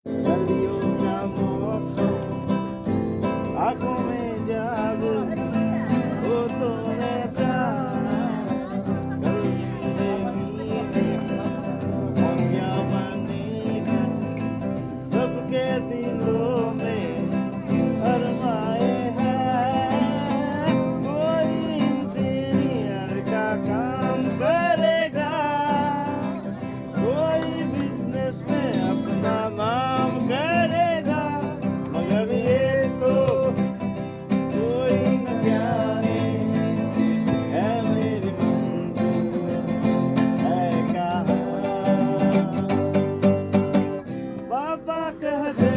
गलियों का मौसम, आंखों में जादू, वो तो मैं प्यार, गली नीले हम क्या बनेगा, सबके दिलों में अरमाए हैं, कोई इंजीनियर का काम करेगा, कोई बिजनेस में अपना नाम करेगा, मगर ये तो कोई न जाने है मेरी मंजिल है कहाँ। पापा कहते